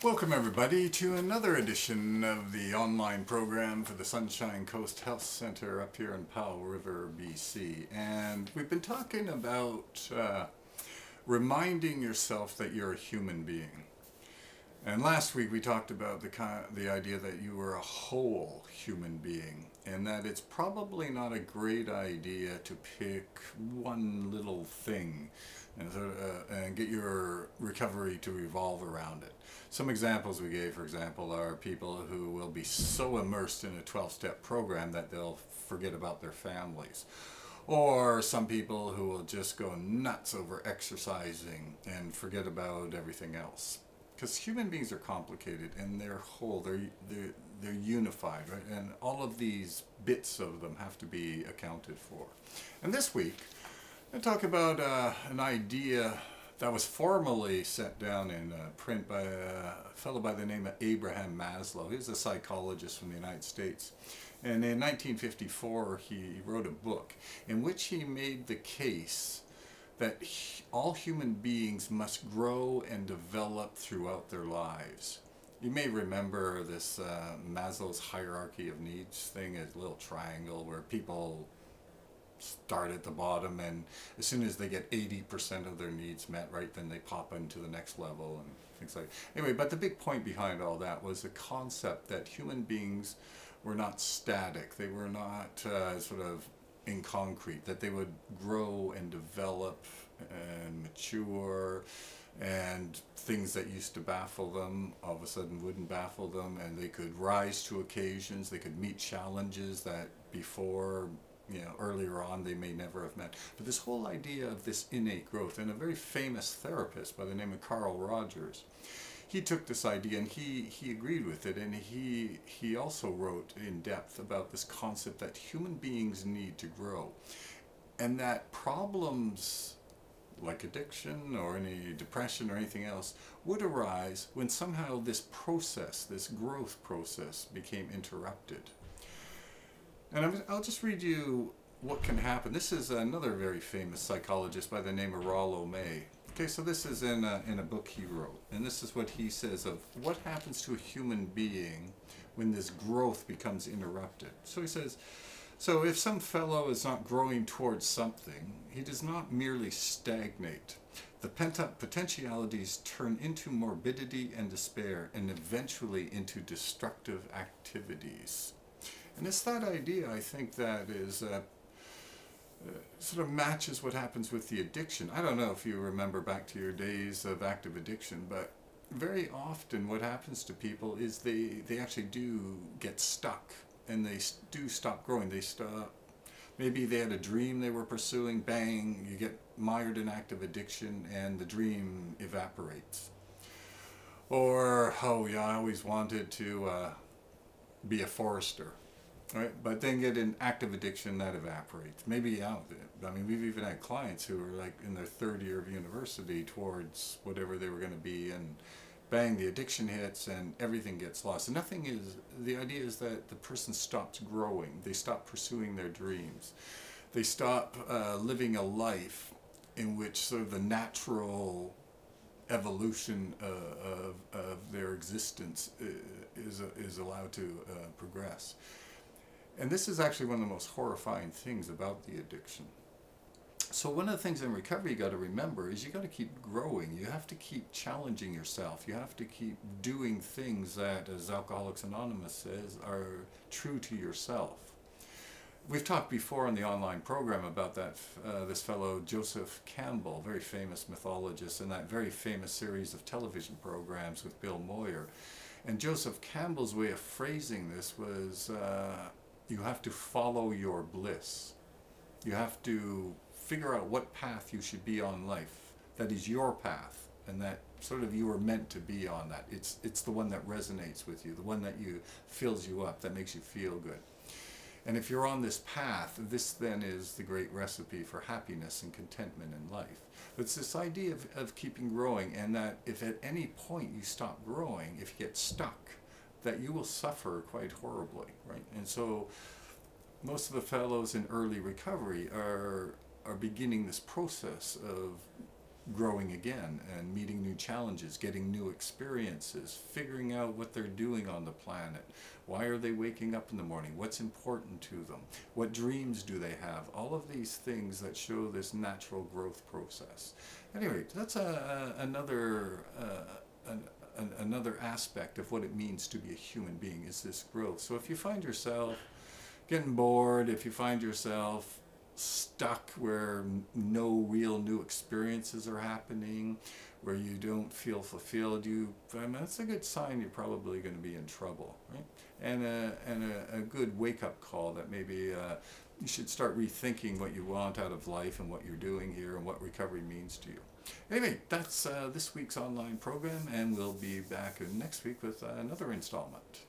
Welcome everybody to another edition of the online program for the Sunshine Coast Health Center up here in Powell River, BC. And we've been talking about reminding yourself that you're a human being. And last week we talked about the idea that you were a whole human being, and that it's probably not a great idea to pick one little thing and get your recovery to revolve around it. Some examples we gave, for example, are people who will be so immersed in a 12-step program that they'll forget about their families. Or some people who will just go nuts over exercising and forget about everything else. Because human beings are complicated and they're whole, they're unified, right? And all of these bits of them have to be accounted for. And this week, I talk about an idea that was formally set down in print by a fellow by the name of Abraham Maslow. He was a psychologist from the United States. And in 1954, he wrote a book in which he made the case that all human beings must grow and develop throughout their lives. You may remember this Maslow's hierarchy of needs thing, a little triangle where people start at the bottom, and as soon as they get 80% of their needs met, right, then they pop into the next level and things like that. Anyway, but the big point behind all that was the concept that human beings were not static. They were not sort of in concrete, that they would grow and develop and mature, and things that used to baffle them all of a sudden wouldn't baffle them, and they could rise to occasions, they could meet challenges that before, earlier on they may never have met. But this whole idea of this innate growth, and a very famous therapist by the name of Carl Rogers, he took this idea and he agreed with it, and he also wrote in depth about this concept that human beings need to grow, and that problems like addiction or any depression or anything else would arise when somehow this process, this growth process, became interrupted. And I'll just read you what can happen. This is another very famous psychologist by the name of Rollo May. Okay, so this is in a book he wrote, and this is what he says of what happens to a human being when this growth becomes interrupted. So he says, so if some fellow is not growing towards something, he does not merely stagnate. The pent-up potentialities turn into morbidity and despair, and eventually into destructive activities. And it's that idea, I think, that is sort of matches what happens with the addiction. I don't know if you remember back to your days of active addiction, but very often what happens to people is they actually do get stuck, and they do stop growing. They stop. Maybe they had a dream they were pursuing, bang, you get mired in active addiction and the dream evaporates. Or, oh yeah, I always wanted to be a forester. Right, but then get an active addiction that evaporates. Maybe out of it. I mean, we've even had clients who are like in their third year of university towards whatever they were going to be, and bang, the addiction hits and everything gets lost. And the idea is that the person stops growing. They stop pursuing their dreams. They stop living a life in which sort of the natural evolution of their existence is allowed to progress. And this is actually one of the most horrifying things about the addiction. So one of the things in recovery you got to remember is you got to keep growing. You have to keep challenging yourself. You have to keep doing things that, as Alcoholics Anonymous says, are true to yourself. We've talked before on the online program about that this fellow Joseph Campbell, very famous mythologist, in that very famous series of television programs with Bill Moyer. And Joseph Campbell's way of phrasing this was, you have to follow your bliss. You have to figure out what path you should be on in life. That is your path, and that sort of you are meant to be on that. It's the one that resonates with you, the one that fills you up, that makes you feel good. And if you're on this path, this then is the great recipe for happiness and contentment in life. But it's this idea of keeping growing, and that if at any point you stop growing, if you get stuck, that you will suffer quite horribly, right? And so most of the fellows in early recovery are beginning this process of growing again and meeting new challenges, getting new experiences, figuring out what they're doing on the planet. Why are they waking up in the morning? What's important to them? What dreams do they have? All of these things that show this natural growth process. Anyway, that's another aspect of what it means to be a human being, is this growth. So if you find yourself getting bored, if you find yourself stuck where no real new experiences are happening, where you don't feel fulfilled, that's a good sign you're probably going to be in trouble, right? And a good wake-up call that maybe you should start rethinking what you want out of life and what you're doing here and what recovery means to you. Anyway, that's this week's online program, and we'll be back next week with another installment.